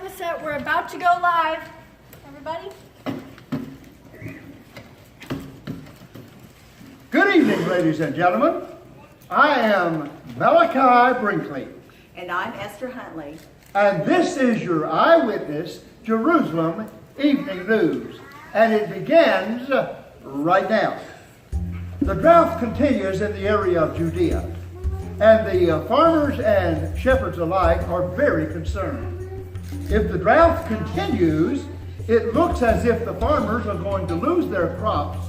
the set. We're about to go live. Everybody? Good evening, ladies and gentlemen. I am Malachi Brinkley. And I'm Esther Huntley. And this is your iWitness Jerusalem Evening News. And it begins right now. The drought continues in the area of Judea. And the farmers and shepherds alike are very concerned. If the drought continues, it looks as if the farmers are going to lose their crops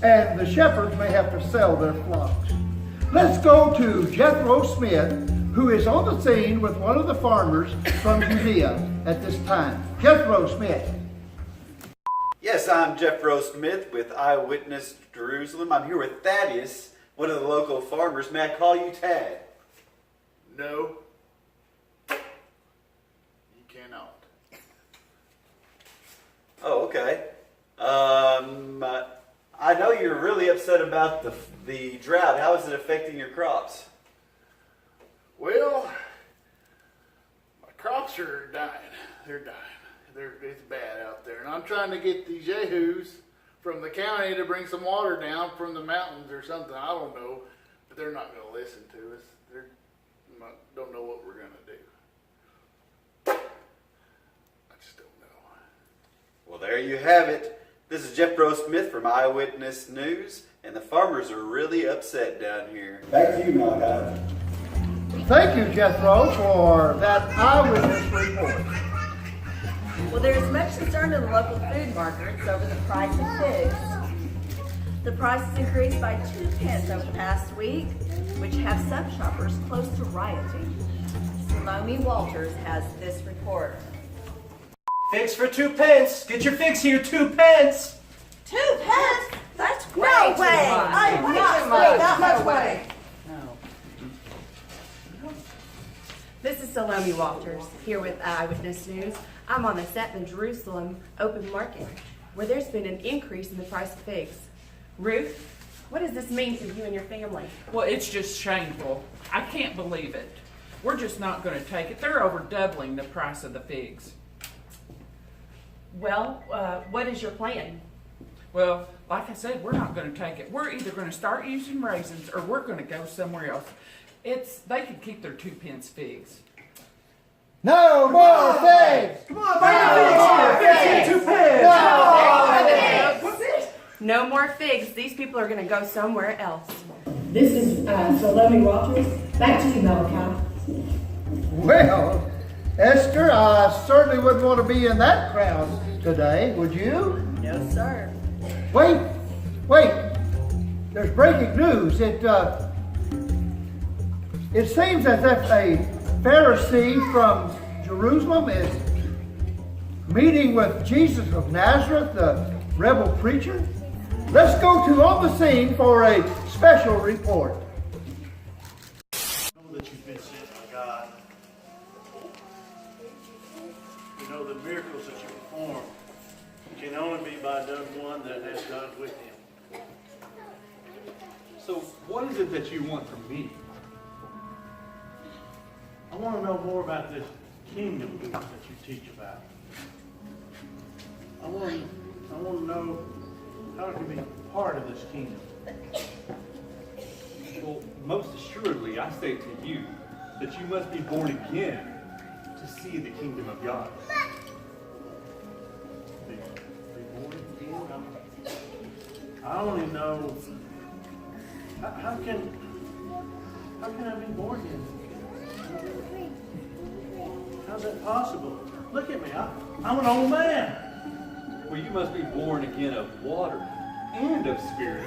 and the shepherds may have to sell their flocks. Let's go to Jethro Smith, who is on the scene with one of the farmers from Judea at this time. Jethro Smith. Yes, I'm Jethro Smith with iWitness Jerusalem. I'm here with Thaddeus, one of the local farmers. May I call you Tad? No. You cannot. Oh, okay. I know you're really upset about the drought. How is it affecting your crops? Well, my crops are dying. They're dying. It's bad out there. And I'm trying to get these yahoos from the county to bring some water down from the mountains or something. I don't know. But they're not going to listen to us. Don't know what we're going to do. I just don't know. Well, there you have it. This is Jethro Smith from iWitness News, and the farmers are really upset down here. Back to you, Malachi. Thank you, Jethro, for that eyewitness report. Well, there is much concern in the local food markets over the price of figs. The price has increased by 2 pence over the past week, which have some shoppers close to rioting. Salome Walters has this report. Figs for 2 pence. Get your figs here, 2 pence. 2 pence? That's great. No way. I am not spending that much money. This is Salome Walters, here with iWitness News. I'm on the set in Jerusalem Open Market, where there's been an increase in the price of figs. Ruth, what does this mean to you and your family? Well, it's just shameful. I can't believe it. We're just not going to take it. They're over doubling the price of the figs. Well, what is your plan? Well, like I said, we're not going to take it. We're either going to start using raisins or we're going to go somewhere else. They could keep their 2 pence figs. No more figs! Come on, bring the figs here. 2 pence. No more figs. These people are going to go somewhere else. This is Salome Walters. Back to you, Malachi. Well, Esther, I certainly wouldn't want to be in that crowd today, would you? No, sir. Wait. There's breaking news. It seems as if a Pharisee from Jerusalem is meeting with Jesus of Nazareth, the rebel preacher. Let's go on the scene for a special report. I know that you've been sent by God. You know the miracles that you perform can only be by done one that has God with him. So what is it that you want from me? I want to know more about this kingdom that you teach about. I want to know how I can be part of this kingdom. Well, most assuredly, I say to you that you must be born again to see the kingdom of God. Be born again? I only know how can I be born again? How's that possible? Look at me. I'm an old man. Well, you must be born again of water and of spirit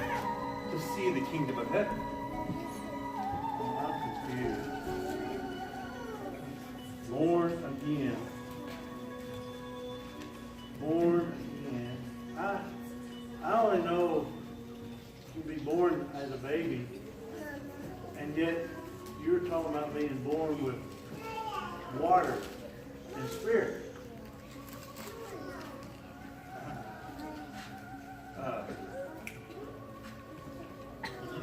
to see the kingdom of heaven. I'm confused. Born again. Born again. I only know you be born as a baby, and yet you're talking about being born with water and spirit.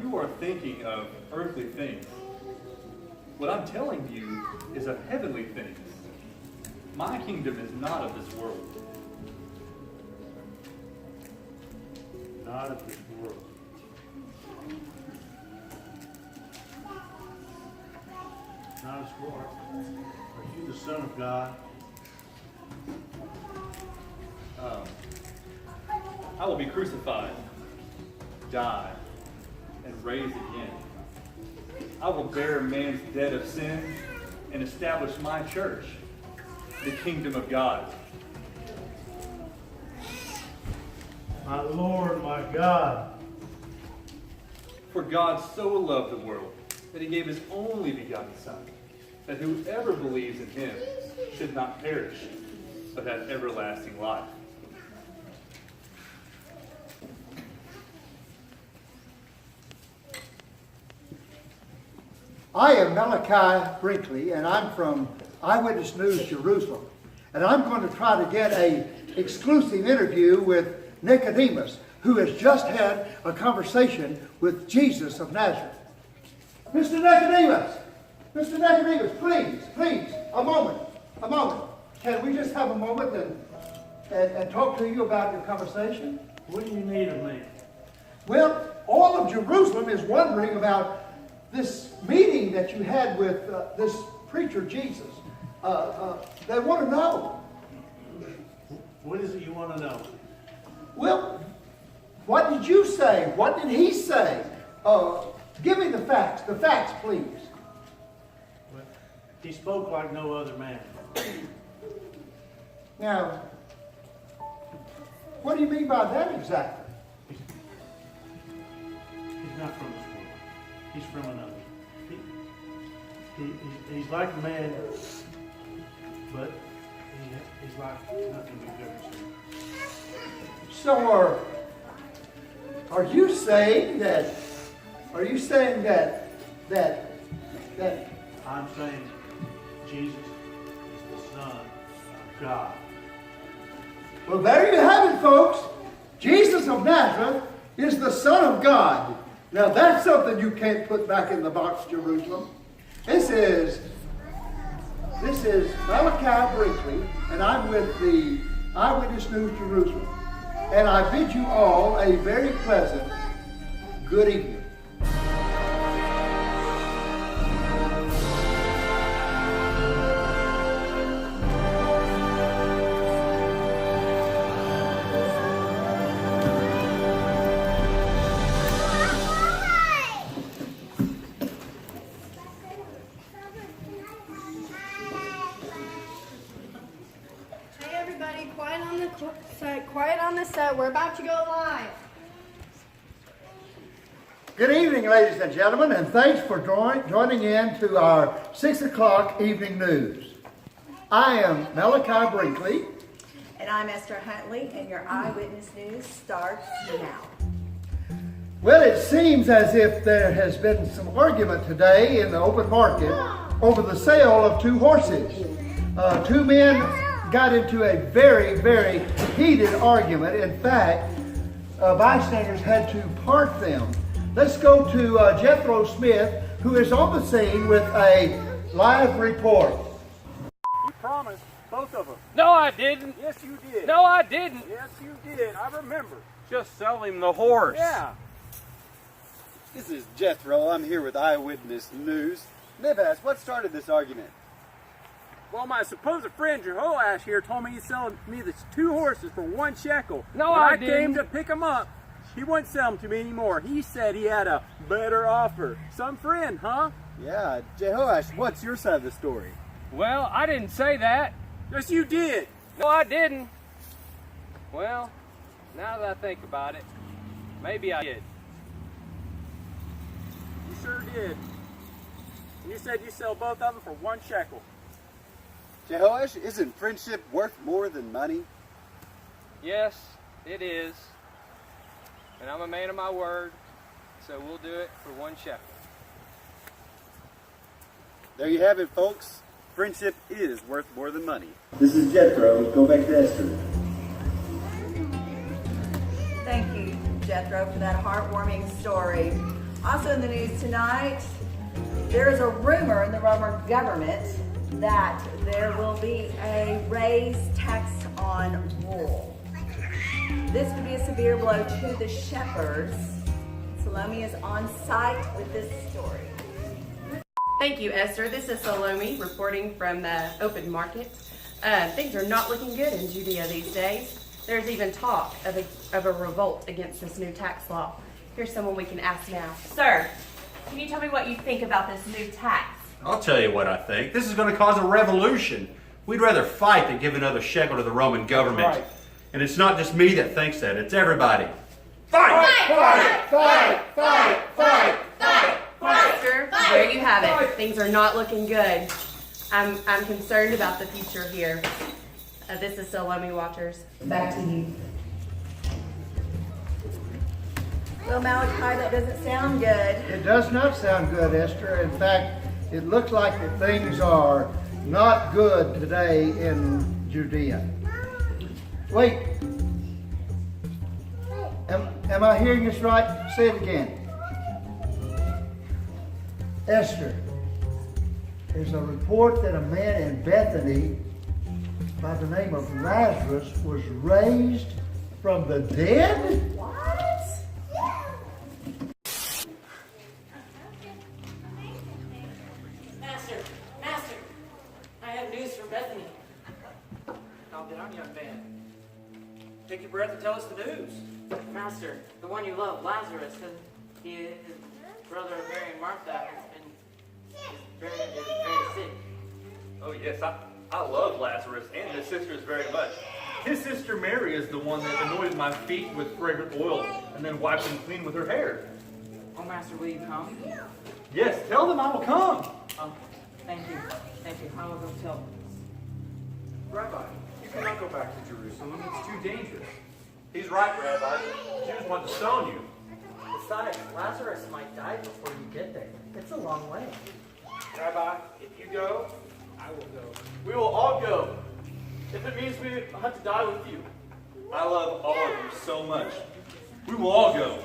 You are thinking of earthly things. What I'm telling you is of heavenly things. My kingdom is not of this world. Not of this world. Not of this world. Are you the Son of God? I will be crucified, die, and raised again. I will bear man's debt of sin and establish my church, the kingdom of God. My Lord, my God. For God so loved the world that he gave his only begotten Son, that whoever believes in him should not perish, but have everlasting life. I am Malachi Brinkley, and I'm from iWitness News Jerusalem. And I'm going to try to get an exclusive interview with Nicodemus, who has just had a conversation with Jesus of Nazareth. Mr. Nicodemus, please, a moment. Can we just have a moment and talk to you about your conversation? What do you need of me? Well, all of Jerusalem is wondering about this meeting that you had with this preacher, Jesus. They want to know. What is it you want to know? Well, what did you say? What did he say? Give me the facts, please. Well, he spoke like no other man. Now, what do you mean by that exactly? He's not from this world. He's from another. He's like a man, but he's like nothing we've ever seen. So are you saying that I'm saying Jesus is the Son of God. well, there you have it, folks. Jesus of Nazareth is the Son of God. Now that's something you can't put back in the box, Jerusalem. This is Malachi Brinkley, and I'm with the iWitness News Jerusalem. And I bid you all a very pleasant good evening. Hey everybody, quiet on the set. We're about to go live. Good evening, ladies and gentlemen, and thanks for joining in to our 6 o'clock evening news. I am Malachi Brinkley. And I'm Esther Huntley, and your iWitness News starts now. Well, it seems as if there has been some argument today in the open market over the sale of 2 horses. 2 men got into a very, very heated argument. In fact, bystanders had to part them. Let's go to Jethro Smith, who is on the scene with a live report. You promised both of them. No, I didn't. Yes, you did. No, I didn't. Yes, you did. I remember. Just sell him the horse. Yeah. This is Jethro. I'm here with iWitness News. Nibas, what started this argument? Well, my supposed friend Jehoash here told me he's selling me the 2 horses for 1 shekel. No, when I I came didn't. to pick them up, he wouldn't sell them to me anymore. He said he had a better offer. Some friend, huh? Yeah, Jehoash, what's your side of the story? Well, I didn't say that. Yes, you did. No, I didn't. Well, now that I think about it, maybe I did. You sure did. And you said you sell both of them for 1 shekel. Jehoash, isn't friendship worth more than money? Yes, it is. And I'm a man of my word, so we'll do it for 1 shekel. There you have it, folks. Friendship is worth more than money. This is Jethro. Go back to Esther. Thank you, Jethro, for that heartwarming story. Also in the news tonight, there is a rumor in the Roman government that there will be a raised tax on wool. This would be a severe blow to the shepherds. Salome is on site with this story. Thank you, Esther. This is Salome reporting from the open market. Things are not looking good in Judea these days. There's even talk of a revolt against this new tax law. Here's someone we can ask now. Sir, can you tell me what you think about this new tax? I'll tell you what I think. This is going to cause a revolution. We'd rather fight than give another shekel to the Roman government. Right. And it's not just me that thinks that, it's everybody. Fight! Fight! Fight! Fight! Fight! Fight! Esther, there you have it. Things are not looking good. I'm concerned about the future here. This is Salome Waters. Back to you. Well, Malachi, that doesn't sound good. It does not sound good, Esther. In fact, it looks like that things are not good today in Judea. Wait. Am I hearing this right? Say it again. Esther, there's a report that a man in Bethany by the name of Lazarus was raised from the dead? What? Master, I have news from Bethany. Calm down, young man. Take your breath and tell us the news. Master, the one you love, Lazarus, his brother Mary and Martha is very sick. Oh yes, I love Lazarus and his sisters very much. His sister Mary is the one that anointed my feet with fragrant oil and then wiped them clean with her hair. Oh, Master, will you come? Yes, tell them I will come. Thank you. I will go tell them. Rabbi, you cannot go back to Jerusalem. It's too dangerous. He's right, Rabbi. The Jews want to stone you. Besides, Lazarus might die before you get there. It's a long way. Rabbi, if you go, I will go. We will all go. If it means we have to die with you. I love all of you so much. We will all go.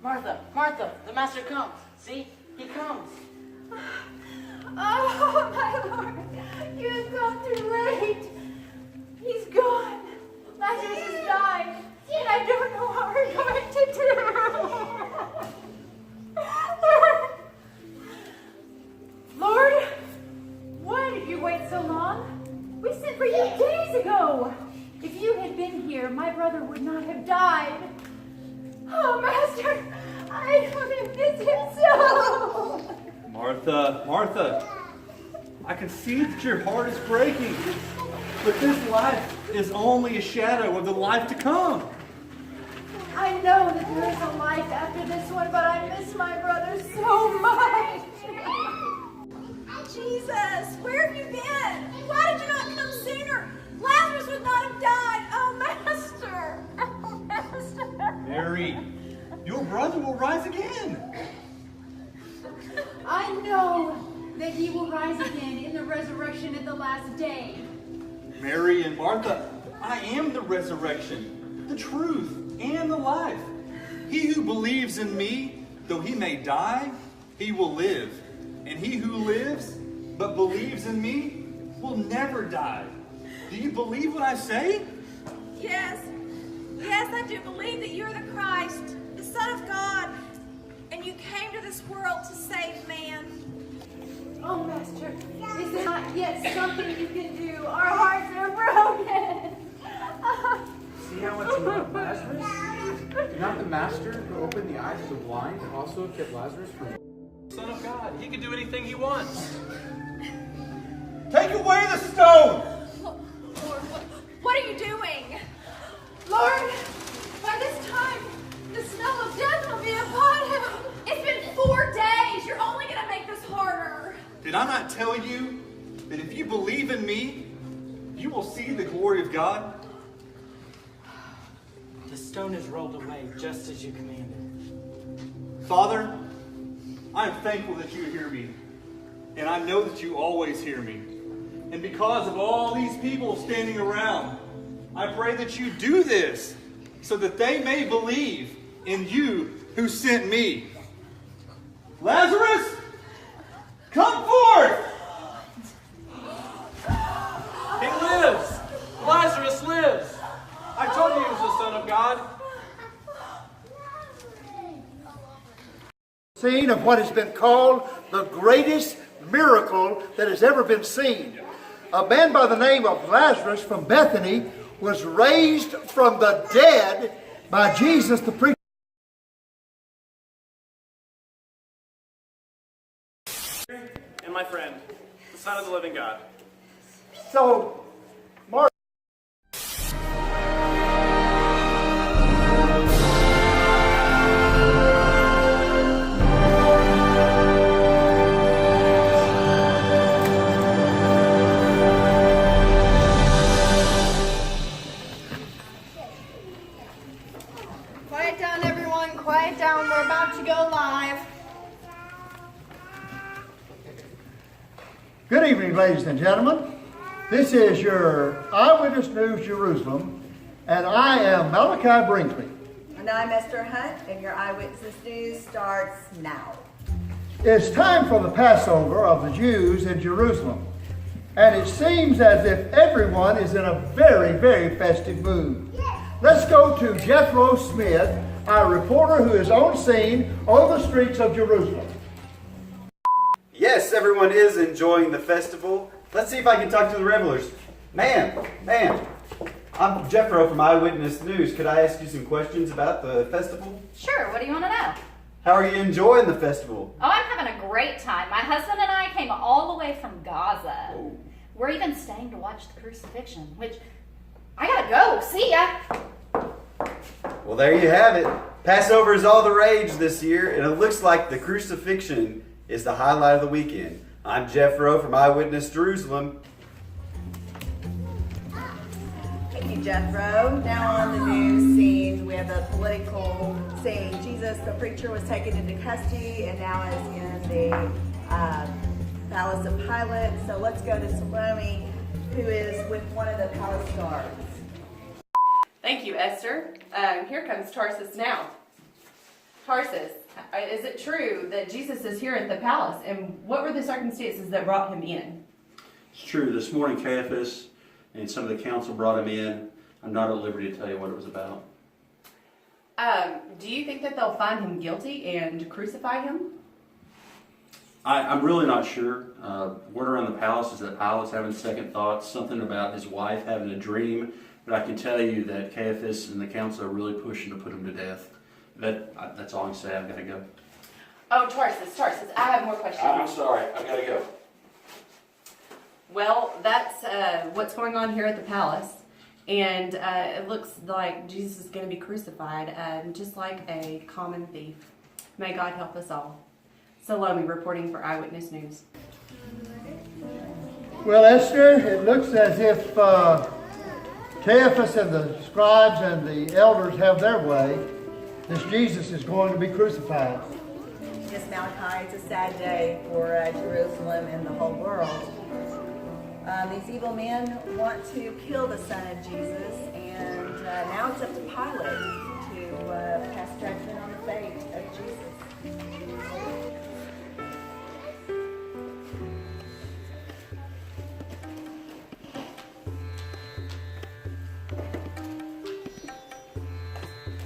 Martha, the Master comes. See? He comes. Oh, my Lord, you have come too late. He's gone. Lazarus has died, and I don't know what we're going to do. Lord, why did you wait so long? We sent for you days ago. If you had been here, my brother would not have died. Oh, Master, I have missed him so. Martha, I can see that your heart is breaking, but this life is only a shadow of the life to come. I know that there is a life after this one, but I miss my brother so much. Jesus, where have you been? Why did you not come sooner? Lazarus would not have died. Oh, Master. Oh, Master. Mary, your brother will rise again. I know that he will rise again in the resurrection at the last day. Mary and Martha, I am the resurrection, the truth, and the life. He who believes in me, though he may die, he will live. And he who lives but believes in me will never die. Do you believe what I say? Yes, I do believe that you're the Christ, the Son of God, and you came to this world to save man. Oh, Master, is there not yet something you can do? Our hearts are broken. See how much you love Lazarus? Did not the Master who opened the eyes of the blind also kept Lazarus from... Son of God, he can do anything he wants. Take away the stone! Lord, what are you doing? Lord, by this time, the smell of death will be upon him. It's been 4 days. You're only going to make this harder. Did I not tell you that if you believe in me, you will see the glory of God? The stone is rolled away just as you commanded. Father, I am thankful that you hear me, and I know that you always hear me. And because of all these people standing around, I pray that you do this so that they may believe in you who sent me. Lazarus, Come forth! He lives! Lazarus lives! I told you he was the Son of God. Scene of what has been called the greatest miracle that has ever been seen. A man by the name of Lazarus from Bethany was raised from the dead by Jesus the preacher. And my friend, the Son of the living God. So, Mark. Quiet down, everyone. Quiet down. We're about to go live. Good evening, ladies and gentlemen. This is your iWitness News Jerusalem, and I am Malachi Brinkley. And I'm Esther Hunt, and your iWitness News starts now. It's time for the Passover of the Jews in Jerusalem, and it seems as if everyone is in a very, very festive mood. Let's go to Jethro Smith, our reporter who is on scene on the streets of Jerusalem. Yes, everyone is enjoying the festival. Let's see if I can talk to the revelers. Ma'am, I'm Jeffro from iWitness News. Could I ask you some questions about the festival? Sure, what do you want to know? How are you enjoying the festival? Oh, I'm having a great time. My husband and I came all the way from Gaza. Oh. We're even staying to watch the crucifixion, which I gotta go. See ya. Well, there you have it. Passover is all the rage this year, and it looks like the crucifixion is the highlight of the weekend. I'm Jeffro from iWitness Jerusalem. Thank you, Jethro. Now on the news scene, we have a political scene. Jesus, the preacher, was taken into custody and now is in the palace of Pilate. So let's go to Salome, who is with one of the palace guards. Thank you, Esther. Here comes Tarsus now. Tarsus, is it true that Jesus is here at the palace? And what were the circumstances that brought him in? It's true. This morning, Caiaphas and some of the council brought him in. I'm not at liberty to tell you what it was about. Do you think that they'll find him guilty and crucify him? I'm really not sure. Word around the palace is that Pilate's having second thoughts, something about his wife having a dream. But I can tell you that Caiaphas and the council are really pushing to put him to death. That's all I can say. I've got to go. Oh, Tarsus, I have more questions. I'm sorry. I've got to go. Well, that's what's going on here at the palace. And it looks like Jesus is going to be crucified, just like a common thief. May God help us all. Salome reporting for iWitness News. Well, Esther, it looks as if Caiaphas and the scribes and the elders have their way. This Jesus is going to be crucified. Yes, Malachi, it's a sad day for Jerusalem and the whole world. These evil men want to kill the Son of Jesus, and now it's up to Pilate to pass judgment on the fate of Jesus.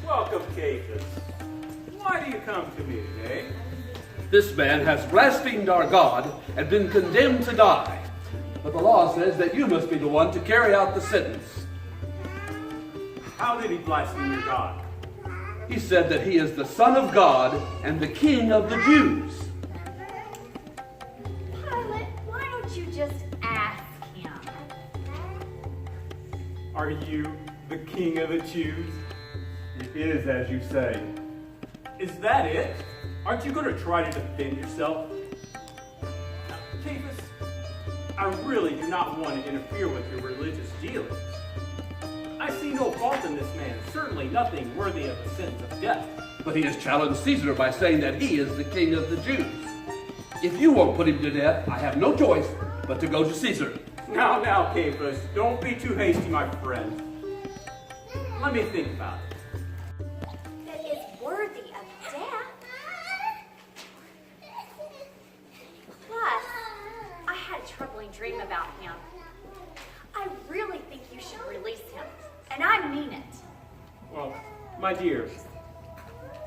Welcome, Caiaphas. Why do you come to me today? This man has blasphemed our God and been condemned to die. But the law says that you must be the one to carry out the sentence. How did he blaspheme your God? He said that he is the Son of God and the King of the Jews. Pilate, why don't you just ask him? Are you the King of the Jews? It is as you say. Is that it? Aren't you going to try to defend yourself? Caiaphas, I really do not want to interfere with your religious dealings. I see no fault in this man, certainly nothing worthy of a sentence of death. But he has challenged Caesar by saying that he is the King of the Jews. If you won't put him to death, I have no choice but to go to Caesar. Now, Caiaphas, don't be too hasty, my friend. Let me think about it. That is worthy of death. Plus, troubling dream about him. I really think you should release him, and I mean it. Well, my dear,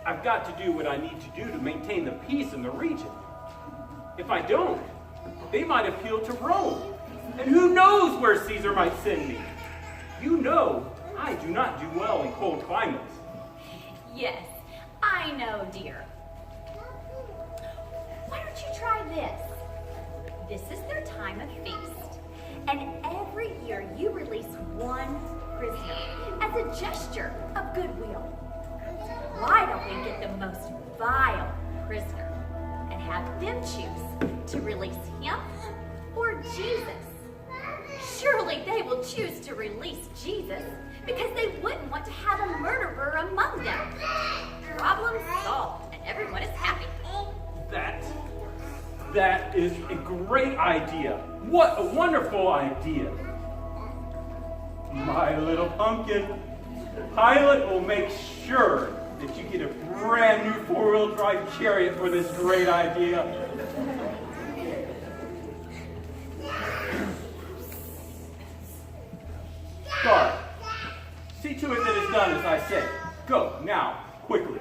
I've got to do what I need to do to maintain the peace in the region. If I don't, they might appeal to Rome. And who knows where Caesar might send me? You know, I do not do well in cold climates. Yes, I know, dear. Why don't you try this? This is their time of feast. And every year you release one prisoner as a gesture of goodwill. Why don't we get the most vile prisoner and have them choose to release him or Jesus? Surely they will choose to release Jesus because they wouldn't want to have a murderer among them. Problem solved, and everyone is happy. That is a great idea. What a wonderful idea. My little pumpkin, Pilate will make sure that you get a brand new four-wheel drive chariot for this great idea. Guard, see to it that it's done as I say. Go, now, quickly.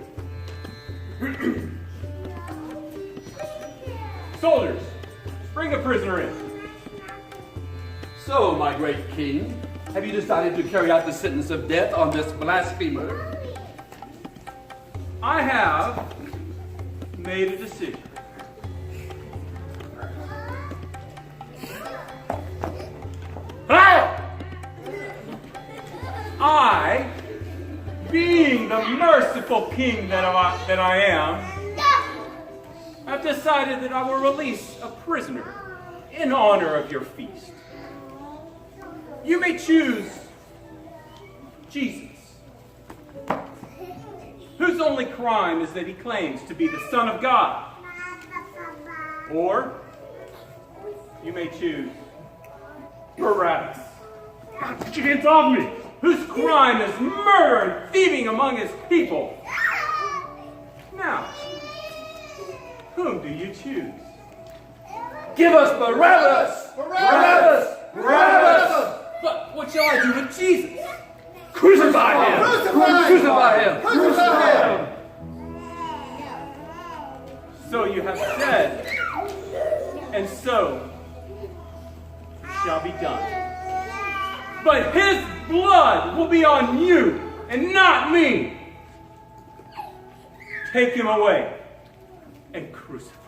Soldiers, bring the prisoner in. So, my great king, have you decided to carry out the sentence of death on this blasphemer? I have made a decision. I, being the merciful king that I am, have decided that I will release a prisoner in honor of your feast. You may choose Jesus, whose only crime is that he claims to be the Son of God. Or you may choose Barabbas. Get your hands off me! Whose crime is murder and thieving among his people. Now, whom do you choose? Give us Barabbas! Barabbas! Barabbas! But what shall I do with Jesus? Crucify him! Crucify him! Crucify him! So you have said, and so shall be done. But his blood will be on you and not me. Take him away and crucify him.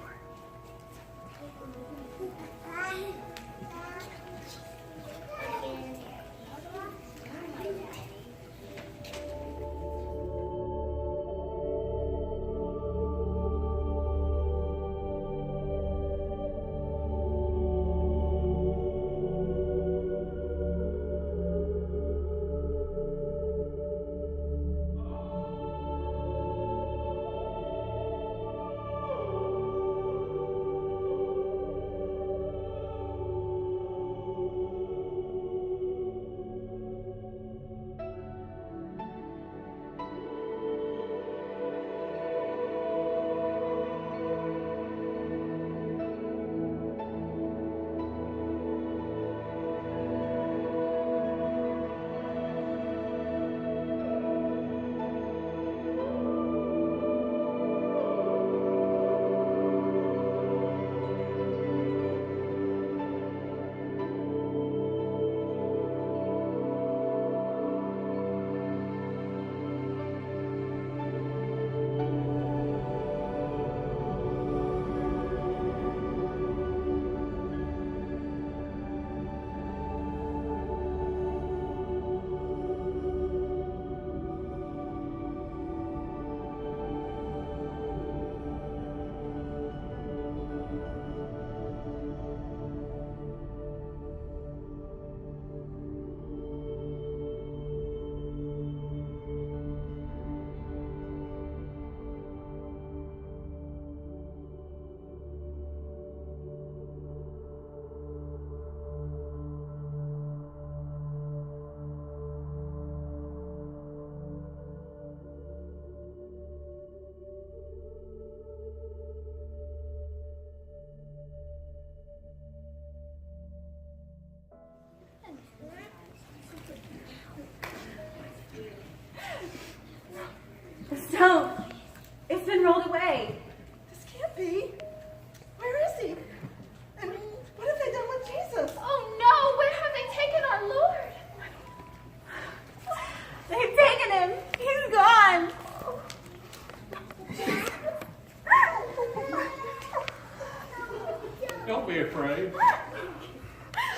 stone. It's been rolled away. This can't be. Where is he? And what have they done with Jesus? Oh no, where have they taken our Lord? They've taken him. He's gone. Don't be afraid.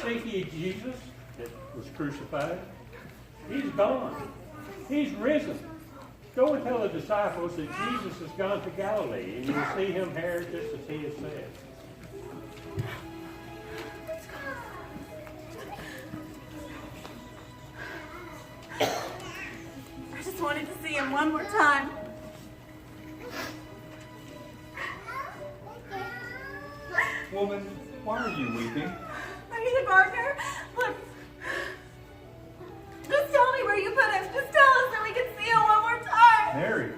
See ye Jesus that was crucified? He's gone. He's risen. Go and tell the disciples that Jesus has gone to Galilee, and you'll see him here just as he has said. I just wanted to see him one more time. Woman, why are you weeping? Are you the gardener? Look. Just tell me where you put him. Just tell us so we can see him one more time. Mary.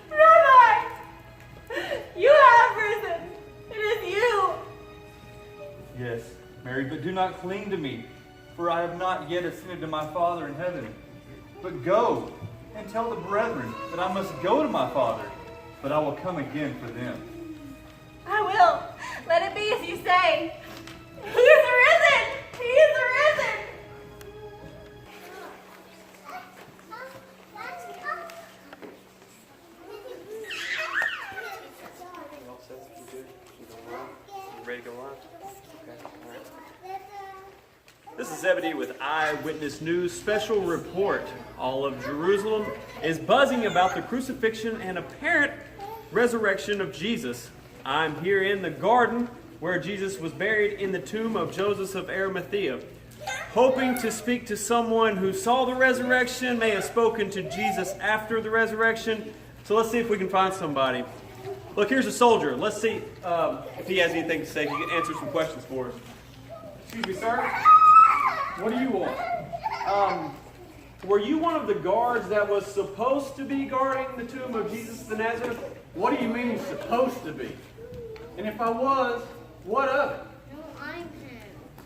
Rabbi! You have risen. It is you. Yes, Mary, but do not cling to me, for I have not yet ascended to my Father in heaven. But go and tell the brethren that I must go to my Father, but I will come again for them. I will. Let it be as you say. He is risen. He is risen. Ready to go live? Okay, all right. This is Zebedee with iWitness News special report. All of Jerusalem is buzzing about the crucifixion and apparent resurrection of Jesus. I'm here in the garden where Jesus was buried in the tomb of Joseph of Arimathea, hoping to speak to someone who saw the resurrection, may have spoken to Jesus after the resurrection. So let's see if we can find somebody. Look, here's a soldier. Let's see if he has anything to say. He can answer some questions for us. Excuse me, sir. What do you want? Were you one of the guards that was supposed to be guarding the tomb of Jesus the Nazareth? What do you mean supposed to be? And if I was, what of it?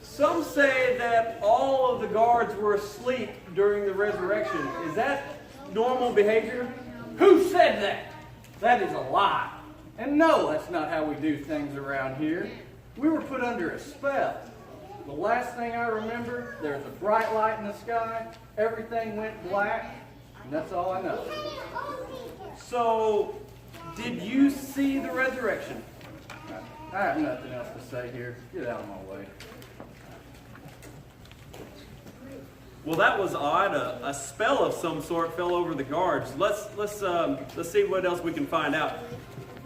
Some say that all of the guards were asleep during the resurrection. Is that normal behavior? Who said that? That is a lie. And no, that's not how we do things around here. We were put under a spell. The last thing I remember, there was a bright light in the sky, everything went black, and that's all I know. So, did you see the resurrection? I have nothing else to say here. Get out of my way. Well, that was odd. A spell of some sort fell over the guards. Let's see what else we can find out.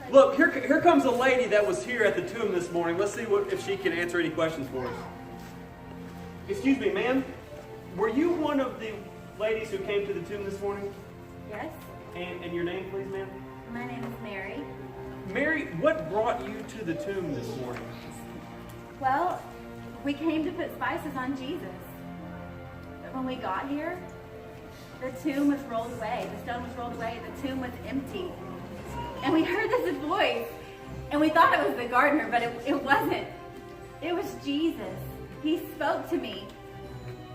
Look, here comes a lady that was here at the tomb this morning. Let's see if she can answer any questions for us. Excuse me, ma'am. Were you one of the ladies who came to the tomb this morning? Yes. And your name, please, ma'am? My name is Mary. Mary, what brought you to the tomb this morning? Well, we came to put spices on Jesus. But when we got here, the tomb was rolled away. The stone was rolled away. The tomb was empty. And we heard this voice. And we thought it was the gardener, but it wasn't. It was Jesus. He spoke to me.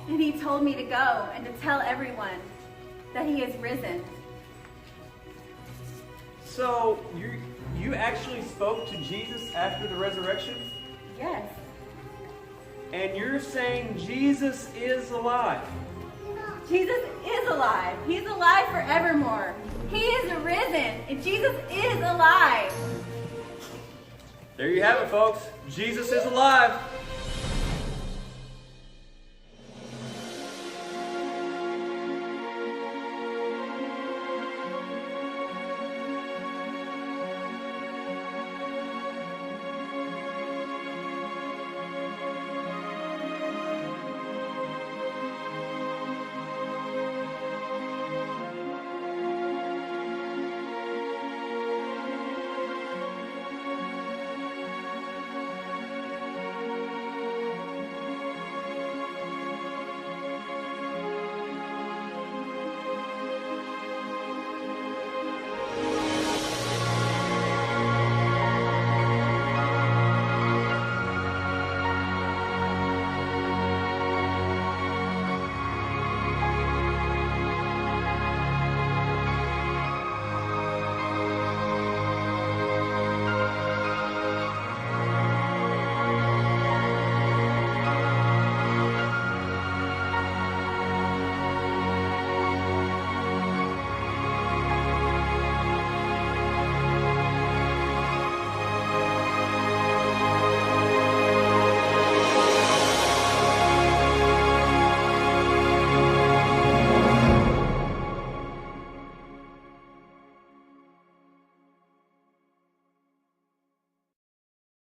And he told me to go and to tell everyone that he is risen. So, you actually spoke to Jesus after the resurrection? Yes. And you're saying Jesus is alive? Jesus is alive. He's alive forevermore. He is risen, and Jesus is alive. There you have it, folks. Jesus is alive.